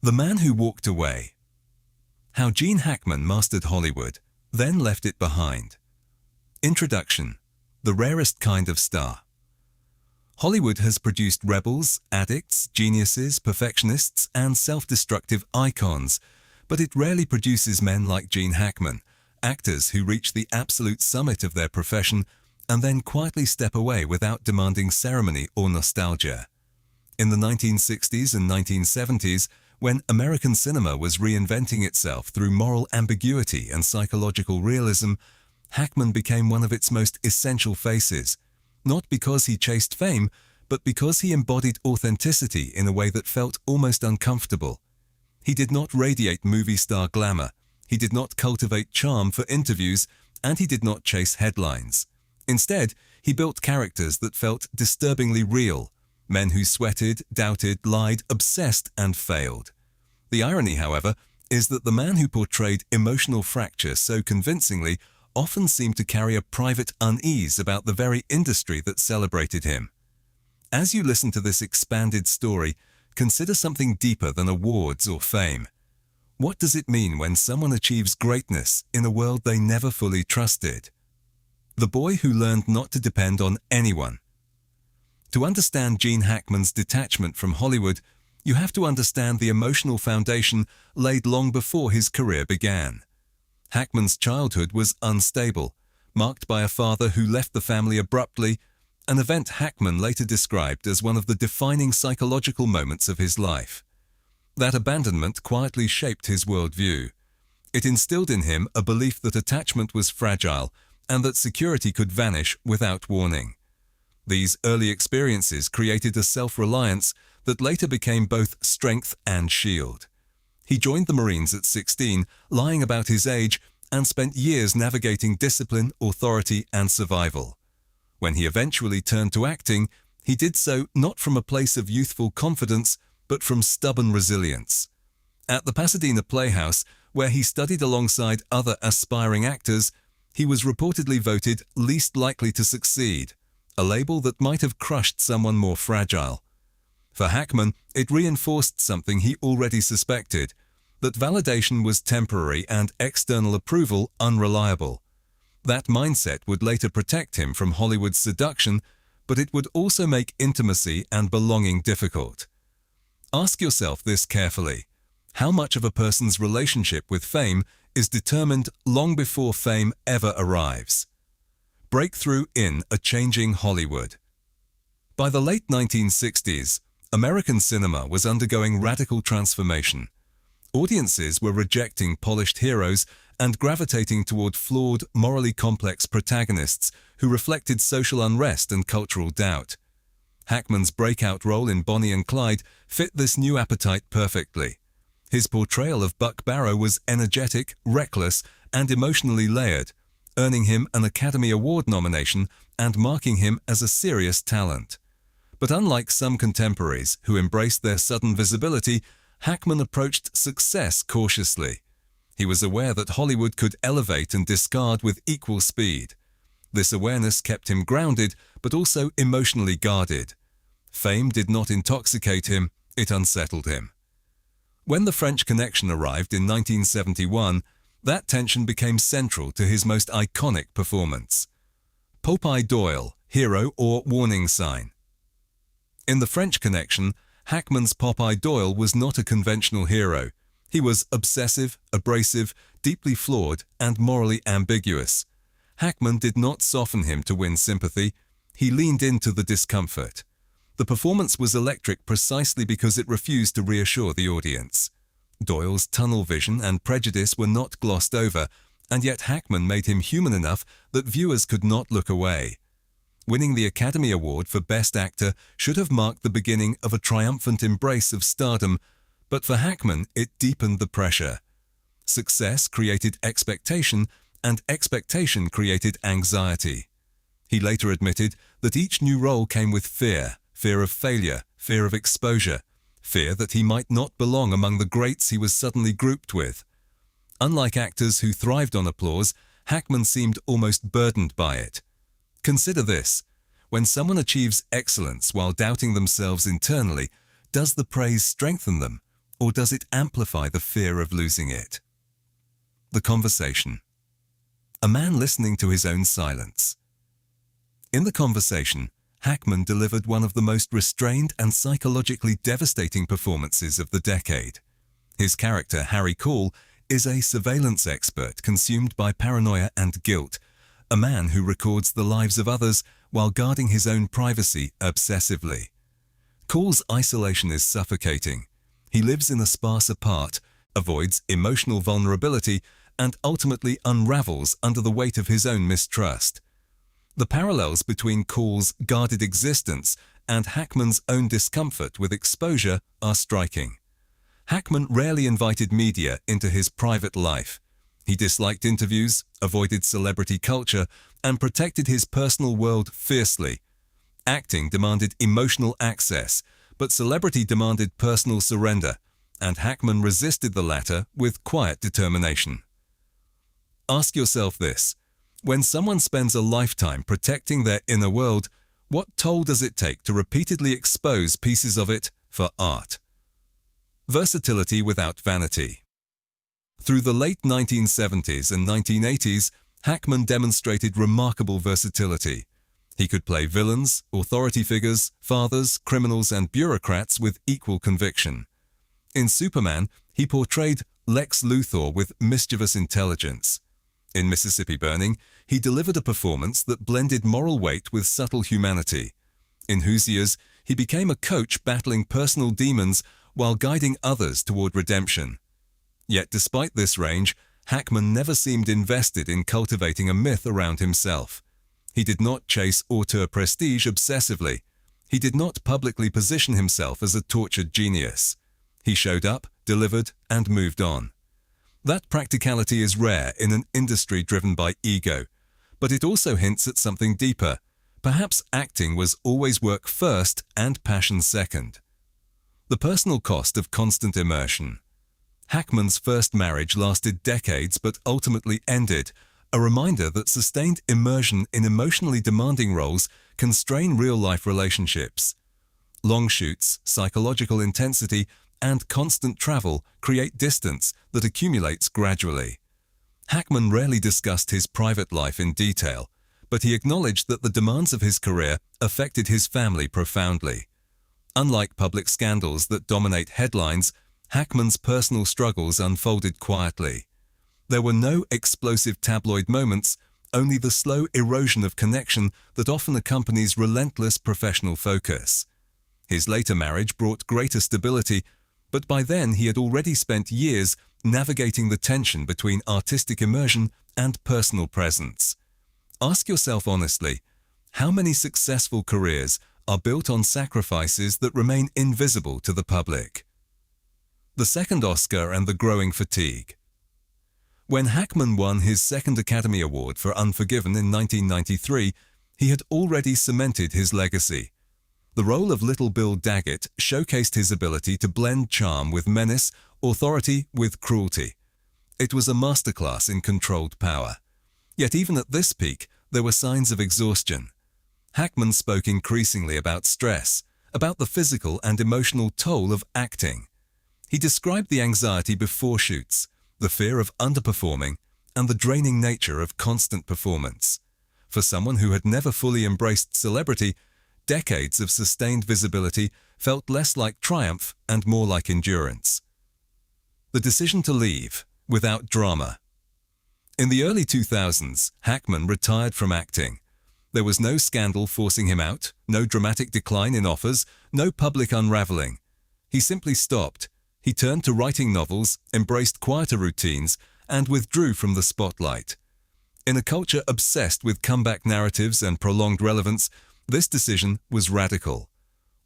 The Man Who Walked Away. How Gene Hackman mastered Hollywood, then left it behind. Introduction. The rarest kind of star. Hollywood has produced rebels, addicts, geniuses, perfectionists, and self-destructive icons, but it rarely produces men like Gene Hackman, actors who reach the absolute summit of their profession and then quietly step away without demanding ceremony or nostalgia. In the 1960s and 1970s, when American cinema was reinventing itself through moral ambiguity and psychological realism, Hackman became one of its most essential faces, not because he chased fame, but because he embodied authenticity in a way that felt almost uncomfortable. He did not radiate movie star glamour, he did not cultivate charm for interviews, and he did not chase headlines. Instead, he built characters that felt disturbingly real, men who sweated, doubted, lied, obsessed, and failed. The irony, however, is that the man who portrayed emotional fracture so convincingly often seemed to carry a private unease about the very industry that celebrated him. As you listen to this expanded story, consider something deeper than awards or fame. What does it mean when someone achieves greatness in a world they never fully trusted? The boy who learned not to depend on anyone. To understand Gene Hackman's detachment from Hollywood, you have to understand the emotional foundation laid long before his career began. Hackman's childhood was unstable, marked by a father who left the family abruptly, an event Hackman later described as one of the defining psychological moments of his life. That abandonment quietly shaped his worldview. It instilled in him a belief that attachment was fragile and that security could vanish without warning. These early experiences created a self-reliance that later became both strength and shield. He joined the Marines at 16, lying about his age, and spent years navigating discipline, authority, and survival. When he eventually turned to acting, he did so not from a place of youthful confidence, but from stubborn resilience. At the Pasadena Playhouse, where he studied alongside other aspiring actors, he was reportedly voted least likely to succeed, a label that might have crushed someone more fragile. For Hackman, it reinforced something he already suspected, that validation was temporary and external approval unreliable. That mindset would later protect him from Hollywood's seduction, but it would also make intimacy and belonging difficult. Ask yourself this carefully. How much of a person's relationship with fame is determined long before fame ever arrives? Breakthrough in a changing Hollywood. By the late 1960s, American cinema was undergoing radical transformation. Audiences were rejecting polished heroes and gravitating toward flawed, morally complex protagonists who reflected social unrest and cultural doubt. Hackman's breakout role in Bonnie and Clyde fit this new appetite perfectly. His portrayal of Buck Barrow was energetic, reckless, and emotionally layered, earning him an Academy Award nomination and marking him as a serious talent. But unlike some contemporaries who embraced their sudden visibility, Hackman approached success cautiously. He was aware that Hollywood could elevate and discard with equal speed. This awareness kept him grounded, but also emotionally guarded. Fame did not intoxicate him, it unsettled him. When The French Connection arrived in 1971, that tension became central to his most iconic performance. Popeye Doyle, hero or warning sign. In The French Connection, Hackman's Popeye Doyle was not a conventional hero. He was obsessive, abrasive, deeply flawed, and morally ambiguous. Hackman did not soften him to win sympathy. He leaned into the discomfort. The performance was electric precisely because it refused to reassure the audience. Doyle's tunnel vision and prejudice were not glossed over, and yet Hackman made him human enough that viewers could not look away. Winning the Academy Award for Best Actor should have marked the beginning of a triumphant embrace of stardom, but for Hackman it deepened the pressure. Success created expectation, and expectation created anxiety. He later admitted that each new role came with fear of failure, fear of exposure, fear that he might not belong among the greats he was suddenly grouped with. Unlike actors who thrived on applause, Hackman seemed almost burdened by it. Consider this: when someone achieves excellence while doubting themselves internally, does the praise strengthen them, or does it amplify the fear of losing it? The conversation. A man listening to his own silence. In The Conversation, Hackman delivered one of the most restrained and psychologically devastating performances of the decade. His character, Harry Call, is a surveillance expert consumed by paranoia and guilt, a man who records the lives of others while guarding his own privacy obsessively. Call's isolation is suffocating. He lives in a sparse apart, avoids emotional vulnerability, and ultimately unravels under the weight of his own mistrust. The parallels between Call's guarded existence and Hackman's own discomfort with exposure are striking. Hackman rarely invited media into his private life. He disliked interviews, avoided celebrity culture, and protected his personal world fiercely. Acting demanded emotional access, but celebrity demanded personal surrender, and Hackman resisted the latter with quiet determination. Ask yourself this: when someone spends a lifetime protecting their inner world, what toll does it take to repeatedly expose pieces of it for art? Versatility without vanity. Through the late 1970s and 1980s, Hackman demonstrated remarkable versatility. He could play villains, authority figures, fathers, criminals, and bureaucrats with equal conviction. In Superman, he portrayed Lex Luthor with mischievous intelligence. In Mississippi Burning, he delivered a performance that blended moral weight with subtle humanity. In Hoosiers, he became a coach battling personal demons while guiding others toward redemption. Yet despite this range, Hackman never seemed invested in cultivating a myth around himself. He did not chase auteur prestige obsessively. He did not publicly position himself as a tortured genius. He showed up, delivered, and moved on. That practicality is rare in an industry driven by ego, but it also hints at something deeper. Perhaps acting was always work first and passion second. The personal cost of constant immersion. Hackman's first marriage lasted decades but ultimately ended, a reminder that sustained immersion in emotionally demanding roles can strain real-life relationships. Long shoots, psychological intensity, and constant travel create distance that accumulates gradually. Hackman rarely discussed his private life in detail, but he acknowledged that the demands of his career affected his family profoundly. Unlike public scandals that dominate headlines, Hackman's personal struggles unfolded quietly. There were no explosive tabloid moments, only the slow erosion of connection that often accompanies relentless professional focus. His later marriage brought greater stability, but by then he had already spent years navigating the tension between artistic immersion and personal presence. Ask yourself honestly, how many successful careers are built on sacrifices that remain invisible to the public? The second Oscar and the growing fatigue. When Hackman won his second Academy Award for Unforgiven in 1993, he had already cemented his legacy. The role of Little Bill Daggett showcased his ability to blend charm with menace, authority with cruelty. It was a masterclass in controlled power. Yet even at this peak, there were signs of exhaustion. Hackman spoke increasingly about stress, about the physical and emotional toll of acting. He described the anxiety before shoots, the fear of underperforming, and the draining nature of constant performance. For someone who had never fully embraced celebrity, decades of sustained visibility felt less like triumph and more like endurance. The decision to leave, without drama. In the early 2000s, Hackman retired from acting. There was no scandal forcing him out, no dramatic decline in offers, no public unraveling. He simply stopped. He turned to writing novels, embraced quieter routines, and withdrew from the spotlight. In a culture obsessed with comeback narratives and prolonged relevance, this decision was radical.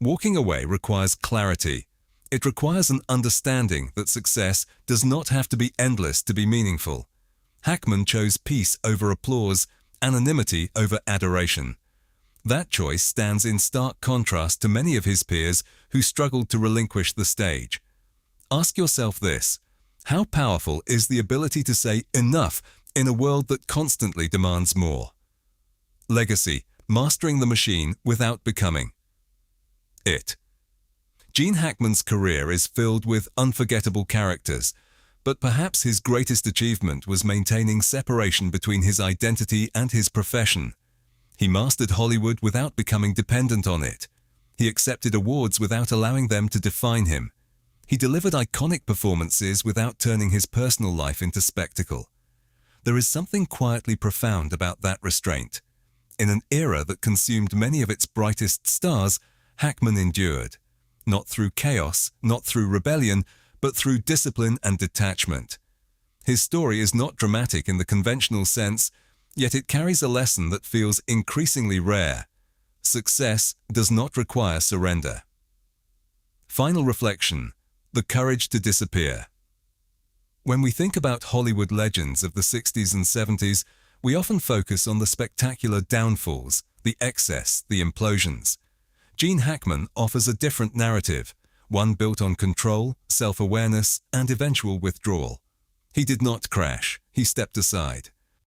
Walking away requires clarity. It requires an understanding that success does not have to be endless to be meaningful. Hackman chose peace over applause, anonymity over adoration. That choice stands in stark contrast to many of his peers who struggled to relinquish the stage. Ask yourself this: how powerful is the ability to say enough in a world that constantly demands more? Legacy: mastering the machine without becoming it. Gene Hackman's career is filled with unforgettable characters, but perhaps his greatest achievement was maintaining separation between his identity and his profession. He mastered Hollywood without becoming dependent on it. He accepted awards without allowing them to define him. He delivered iconic performances without turning his personal life into spectacle. There is something quietly profound about that restraint. In an era that consumed many of its brightest stars, Hackman endured. Not through chaos, not through rebellion, but through discipline and detachment. His story is not dramatic in the conventional sense, yet it carries a lesson that feels increasingly rare. Success does not require surrender. Final reflection: the courage to disappear. When we think about Hollywood legends of the 60s and 70s, we often focus on the spectacular downfalls, the excess, the implosions. Gene Hackman offers a different narrative, one built on control, self-awareness, and eventual withdrawal. He did not crash, he stepped aside.